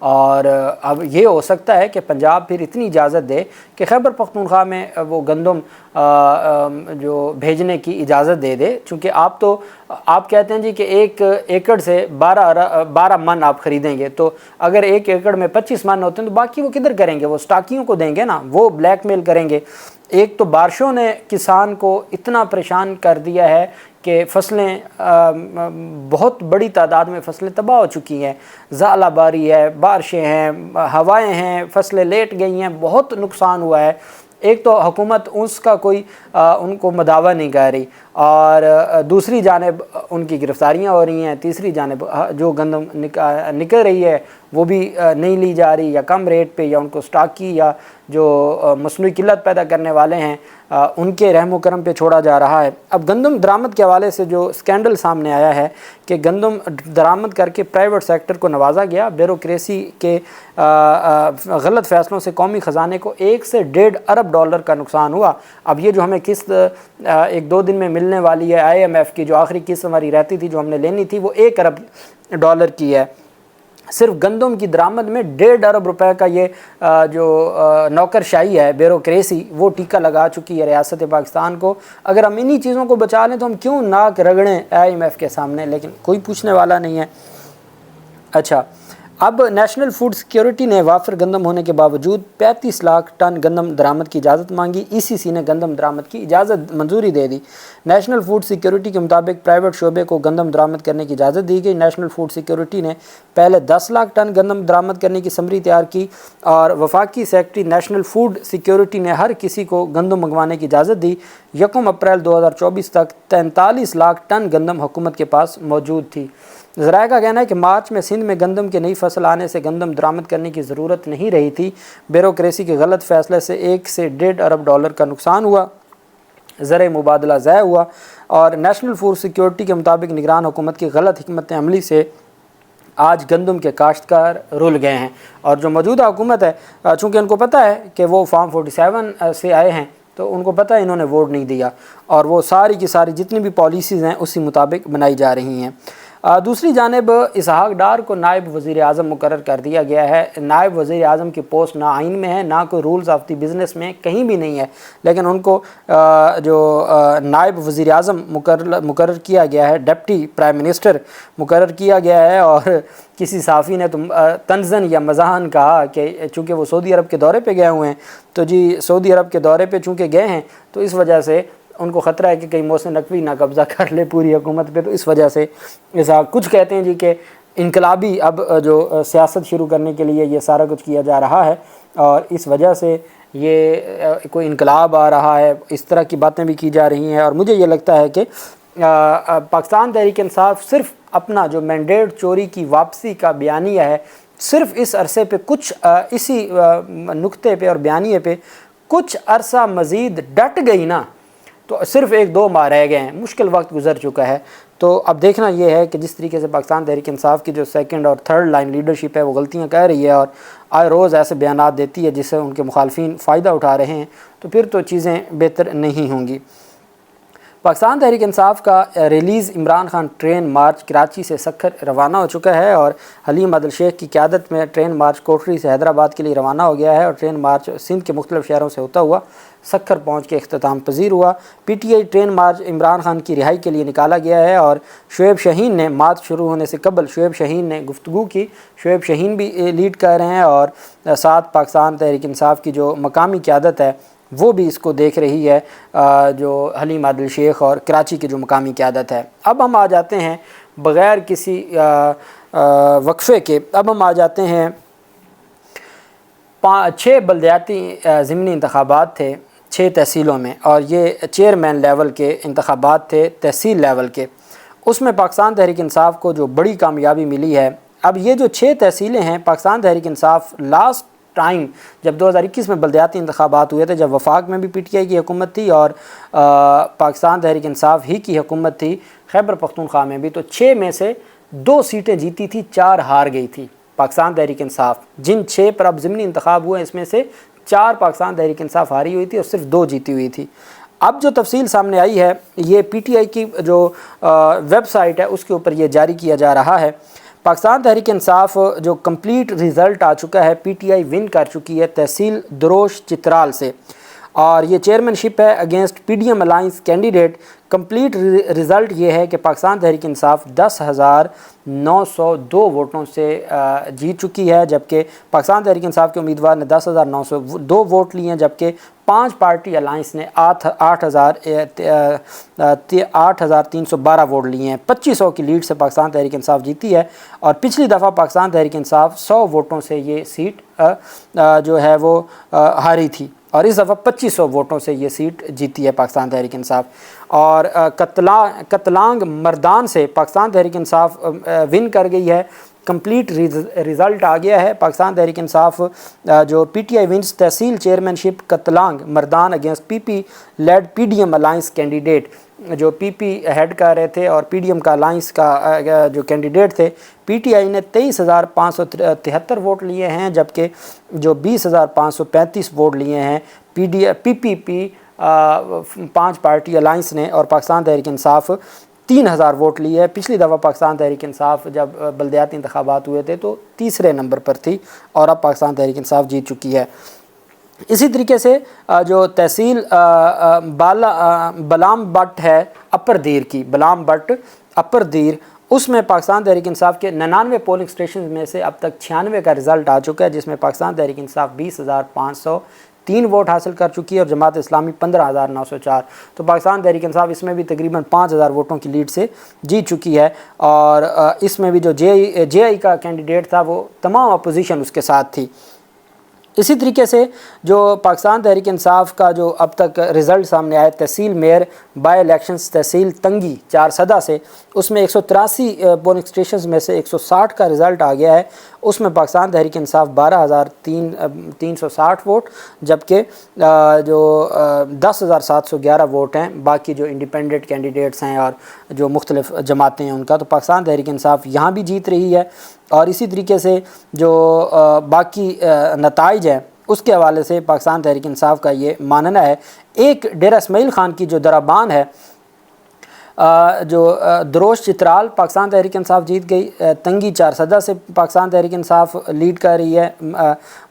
اور اب یہ ہو سکتا ہے کہ پنجاب پھر اتنی اجازت دے کہ خیبر پختونخوا میں وہ گندم جو بھیجنے کی اجازت دے دے، چونکہ آپ کہتے ہیں جی کہ 1 ایکڑ سے 12 من آپ خریدیں گے، تو اگر 1 ایکڑ میں 25 من ہوتے ہیں تو باقی وہ کدھر کریں گے؟ وہ سٹاکیوں کو دیں گے نا، وہ بلیک میل کریں گے۔ ایک تو بارشوں نے کسان کو اتنا پریشان کر دیا ہے کہ فصلیں بہت بڑی تعداد میں فصلیں تباہ ہو چکی ہیں، ژالہ باری ہے، بارشیں ہیں، ہوائیں ہیں، فصلیں لیٹ گئی ہیں، بہت نقصان ہوا ہے۔ ایک تو حکومت اس کا کوئی ان کو مداوع نہیں کر رہی، اور دوسری جانب ان کی گرفتاریاں ہو رہی ہیں، تیسری جانب جو گندم نکل رہی ہے وہ بھی نہیں لی جا رہی، یا کم ریٹ پہ، یا ان کو سٹاکی یا جو مصنوعی قلت پیدا کرنے والے ہیں ان کے رحم و کرم پہ چھوڑا جا رہا ہے۔ اب گندم درآمد کے حوالے سے جو سکینڈل سامنے آیا ہے کہ گندم درآمد کر کے پرائیویٹ سیکٹر کو نوازا گیا، بیوروکریسی کے غلط فیصلوں سے قومی خزانے کو 1 سے 1.5 ارب ڈالر کا نقصان ہوا۔ اب یہ جو ہمیں قسط 1-2 دن میں ملنے والی ہے IMF کی، جو آخری قسط ہماری رہتی تھی جو ہم نے لینی تھی، وہ 1 ارب ڈالر کی ہے۔ صرف گندم کی درآمد میں 1.5 ارب روپے کا یہ جو نوکرشاہی ہے، بیوروکریسی، وہ ٹیکہ لگا چکی ہے ریاست پاکستان کو۔ اگر ہم انہی چیزوں کو بچا لیں تو ہم کیوں ناک رگڑیں IMF کے سامنے، لیکن کوئی پوچھنے والا نہیں ہے۔ اچھا، اب نیشنل فوڈ سیکیورٹی نے وافر گندم ہونے کے باوجود 35 لاکھ ٹن گندم درآمد کی اجازت مانگی۔ ECC نے گندم درآمد کی اجازت منظوری دے دی۔ نیشنل فوڈ سیکیورٹی کے مطابق پرائیویٹ شعبے کو گندم درآمد کرنے کی اجازت دی گئی۔ نیشنل فوڈ سیکیورٹی نے پہلے 10 لاکھ ٹن گندم درآمد کرنے کی سمری تیار کی، اور وفاقی سیکرٹری نیشنل فوڈ سیکیورٹی نے ہر کسی کو گندم منگوانے کی اجازت دی۔ 1 اپریل 2024 تک 43 لاکھ ٹن گندم حکومت کے پاس موجود تھی۔ ذرائع کا کہنا ہے کہ مارچ میں سندھ میں گندم کے نئی فصل آنے سے گندم درآمد کرنے کی ضرورت نہیں رہی تھی۔ بیوروکریسی کے غلط فیصلے سے 1 سے 1.5 ارب ڈالر کا نقصان ہوا، زرعی مبادلہ ضائع ہوا، اور نیشنل فوڈ سیکیورٹی کے مطابق نگران حکومت کی غلط حکمت عملی سے آج گندم کے کاشتکار رل گئے ہیں۔ اور جو موجودہ حکومت ہے، چونکہ ان کو پتہ ہے کہ وہ فارم 47 سے آئے ہیں، تو ان کو پتہ ہے انہوں نے ووٹ نہیں دیا، اور وہ ساری کی ساری جتنی بھی پالیسیز ہیں اسی مطابق بنائی جا رہی ہیں۔ دوسری جانب اسحاق ڈار کو نائب وزیر اعظم مقرر کر دیا گیا ہے۔ نائب وزیر اعظم کی پوسٹ نہ آئین میں ہے، نہ کوئی رولز آف دی بزنس میں کہیں بھی نہیں ہے، لیکن ان کو جو نائب وزیر اعظم مقرر کیا گیا ہے، ڈپٹی پرائم منسٹر مقرر کیا گیا ہے۔ اور کسی صحافی نے تو طنزاً یا مزاحاً کہا کہ چونکہ وہ سعودی عرب کے دورے پہ گئے ہوئے ہیں، تو جی سعودی عرب کے دورے پہ چونکہ گئے ہیں تو اس وجہ سے ان کو خطرہ ہے کہ کہیں محسن نقوی نہ قبضہ کر لے پوری حکومت پہ، تو اس وجہ سے ایسا کچھ کہتے ہیں جی کہ انقلابی اب جو سیاست شروع کرنے کے لیے یہ سارا کچھ کیا جا رہا ہے، اور اس وجہ سے یہ کوئی انقلاب آ رہا ہے، اس طرح کی باتیں بھی کی جا رہی ہیں۔ اور مجھے یہ لگتا ہے کہ پاکستان تحریک انصاف صرف اپنا جو مینڈیٹ چوری کی واپسی کا بیانیہ ہے، صرف اس عرصے پہ کچھ اسی نقطے پہ اور بیانیے پہ کچھ عرصہ مزید ڈٹ گئی نا، تو صرف 1-2 ماہ رہ گئے ہیں، مشکل وقت گزر چکا ہے۔ تو اب دیکھنا یہ ہے کہ جس طریقے سے پاکستان تحریک انصاف کی جو 2nd اور 3rd لائن لیڈرشپ ہے وہ غلطیاں کہہ رہی ہے اور آئے روز ایسے بیانات دیتی ہے جس سے ان کے مخالفین فائدہ اٹھا رہے ہیں، تو پھر تو چیزیں بہتر نہیں ہوں گی۔ پاکستان تحریک انصاف کا ریلیز عمران خان ٹرین مارچ کراچی سے سکھر روانہ ہو چکا ہے، اور حلیم عادل شیخ کی قیادت میں ٹرین مارچ کوٹری سے حیدرآباد کے لیے روانہ ہو گیا ہے، اور ٹرین مارچ سندھ کے مختلف شہروں سے ہوتا ہوا سکھر پہنچ کے اختتام پذیر ہوا۔ PTI ٹرین مارچ عمران خان کی رہائی کے لیے نکالا گیا ہے، اور شعیب شاہین نے مارچ شروع ہونے سے قبل شعیب شاہین نے گفتگو کی۔ شعیب شاہین بھی لیڈ کر رہے ہیں، اور ساتھ پاکستان تحریک انصاف کی جو مقامی قیادت ہے وہ بھی اس کو دیکھ رہی ہے، جو حلیم عادل شیخ اور کراچی کی جو مقامی قیادت ہے۔ اب ہم آ جاتے ہیں بغیر کسی وقفے کے، اب ہم آ جاتے ہیں 6 بلدیاتی ضمنی انتخابات تھے 6 تحصیلوں میں، اور یہ چیئرمین لیول کے انتخابات تھے تحصیل لیول کے۔ اس میں پاکستان تحریک انصاف کو جو بڑی کامیابی ملی ہے، اب یہ جو 6 تحصیلیں ہیں، پاکستان تحریک انصاف لاسٹ ٹائم جب 2021 میں بلدیاتی انتخابات ہوئے تھے، جب وفاق میں بھی PTI کی حکومت تھی اور پاکستان تحریک انصاف ہی کی حکومت تھی، خیبر پختونخوا میں بھی، تو 6 میں سے 2 سیٹیں جیتی تھی، 4 ہار گئی تھی پاکستان تحریک انصاف۔ جن 6 پر اب ضمنی انتخاب ہوئے اس میں سے 4 پاکستان تحریک انصاف ہاری ہوئی تھی اور صرف 2 جیتی ہوئی تھی۔ اب جو تفصیل سامنے آئی ہے، یہ PTI کی جو ویب سائٹ ہے اس کے اوپر یہ جاری کیا جا رہا ہے۔ پاکستان تحریک انصاف جو کمپلیٹ رزلٹ آ چکا ہے، پی ٹی آئی ون کر چکی ہے تحصیل دروش چترال سے، اور یہ چیئرمین شپ ہے against P D M alliance candidate. Complete result یہ ہے کہ پاکستان تحریک انصاف 10,902 ووٹوں سے جیت چکی ہے، جبکہ پاکستان تحریک انصاف کے امیدوار نے 10,902 ووٹ لیے ہیں، جبکہ 5 پارٹی الائنس نے 8,312 ووٹ لیے ہیں۔ 2500 کی لیڈ سے پاکستان تحریک انصاف جیتی ہے، اور پچھلی دفعہ پاکستان تحریک انصاف 100 ووٹوں سے یہ سیٹ جو ہے وہ ہاری تھی، اور اس دفعہ 2500 ووٹوں سے یہ سیٹ جیتی ہے پاکستان تحریک انصاف۔ اور کتلانگ مردان سے پاکستان تحریک انصاف ون کر گئی ہے، کمپلیٹ رزلٹ آ گیا ہے۔ پاکستان تحریک انصاف جو P T I once tehsil chairmanship Katlang Mardan against P P led P D M alliance candidate, جو پی پی ہیڈ کر رہے تھے اور پی ڈی ایم کا الائنس کا جو کینڈیڈیٹ تھے، پی ٹی آئی نے 23,573 ووٹ لیے ہیں، جبکہ جو 20,535 ووٹ لیے ہیں پی پی 5 پارٹی الائنس نے، اور پاکستان تحریک انصاف 3,000 ووٹ لیے ہے۔ پچھلی دفعہ پاکستان تحریک انصاف جب بلدیاتی انتخابات ہوئے تھے تو تیسرے نمبر پر تھی، اور اب پاکستان تحریک انصاف جیت چکی ہے۔ اسی طریقے سے جو تحصیل بلام بٹ ہے اپر دیر کی، بلام بٹ اپر دیر، اس میں پاکستان تحریک انصاف کے 99 پولنگ اسٹیشن میں سے اب تک 96 کا رزلٹ آ چکا ہے، جس میں پاکستان تحریک انصاف 20,503 ووٹ حاصل کر چکی ہے، اور جماعت اسلامی 15,904۔ تو پاکستان تحریک انصاف اس میں بھی تقریباً 5,000 ووٹوں کی لیڈ سے جیت چکی ہے، اور اس میں بھی جو جے آئی کا کینڈیڈیٹ تھا وہ تمام اپوزیشن اس کے ساتھ تھی۔ اسی طریقے سے جو پاکستان تحریک انصاف کا جو اب تک رزلٹ سامنے آئے تحصیل میئر بائی الیکشنز تحصیل تنگی چارسدہ سے، اس میں 183 پولنگ اسٹیشنز میں سے 160 کا رزلٹ آ گیا ہے۔ اس میں پاکستان تحریک انصاف 12,360 ووٹ، جبکہ جو 10,711 ووٹ ہیں باقی جو انڈیپینڈنٹ کینڈیڈیٹس ہیں اور جو مختلف جماعتیں ہیں ان کا، تو پاکستان تحریک انصاف یہاں بھی جیت رہی ہے۔ اور اسی طریقے سے جو باقی نتائج ہیں اس کے حوالے سے پاکستان تحریک انصاف کا یہ ماننا ہے، ایک ڈیرہ اسماعیل خان کی جو درابان ہے، جو دروش چترال، پاکستان تحریک انصاف جیت گئی۔ تنگی چارسدہ سے پاکستان تحریک انصاف لیڈ کر رہی ہے۔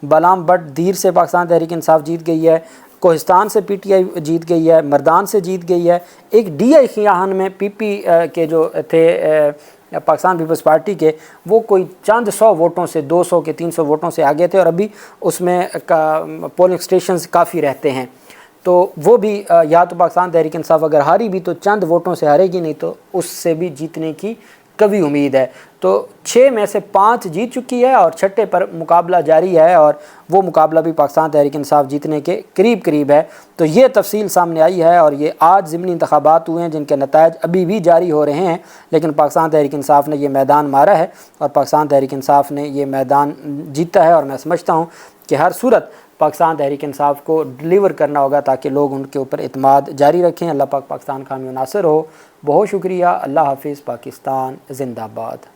بلام بٹ دیر سے پاکستان تحریک انصاف جیت گئی ہے۔ کوہستان سے پی ٹی آئی جیت گئی ہے، مردان سے جیت گئی ہے۔ ایک ڈی آئی خیاہن میں پی پی کے جو تھے پاکستان پیپلز پارٹی کے، وہ کوئی چند 100 ووٹوں سے 200 کے 300 ووٹوں سے آگے تھے، اور ابھی اس میں پولنگ اسٹیشنز کافی رہتے ہیں، تو وہ بھی یا تو پاکستان تحریک انصاف اگر ہاری بھی تو چند ووٹوں سے ہارے گی، نہیں تو اس سے بھی جیتنے کی کبھی امید ہے۔ تو 6 میں سے 5 جیت چکی ہے، اور 6ٹھے پر مقابلہ جاری ہے، اور وہ مقابلہ بھی پاکستان تحریک انصاف جیتنے کے قریب ہے۔ تو یہ تفصیل سامنے آئی ہے، اور یہ آج ضمنی انتخابات ہوئے ہیں جن کے نتائج ابھی بھی جاری ہو رہے ہیں، لیکن پاکستان تحریک انصاف نے یہ میدان مارا ہے، اور پاکستان تحریک انصاف نے یہ میدان جیتا ہے، اور میں سمجھتا ہوں کہ ہر صورت پاکستان تحریک انصاف کو ڈیلیور کرنا ہوگا تاکہ لوگ ان کے اوپر اعتماد جاری رکھیں۔ اللہ پاک پاکستان کا حامی و ناصر ہو۔ بہت شکریہ۔ اللہ حافظ۔ پاکستان زندہ باد۔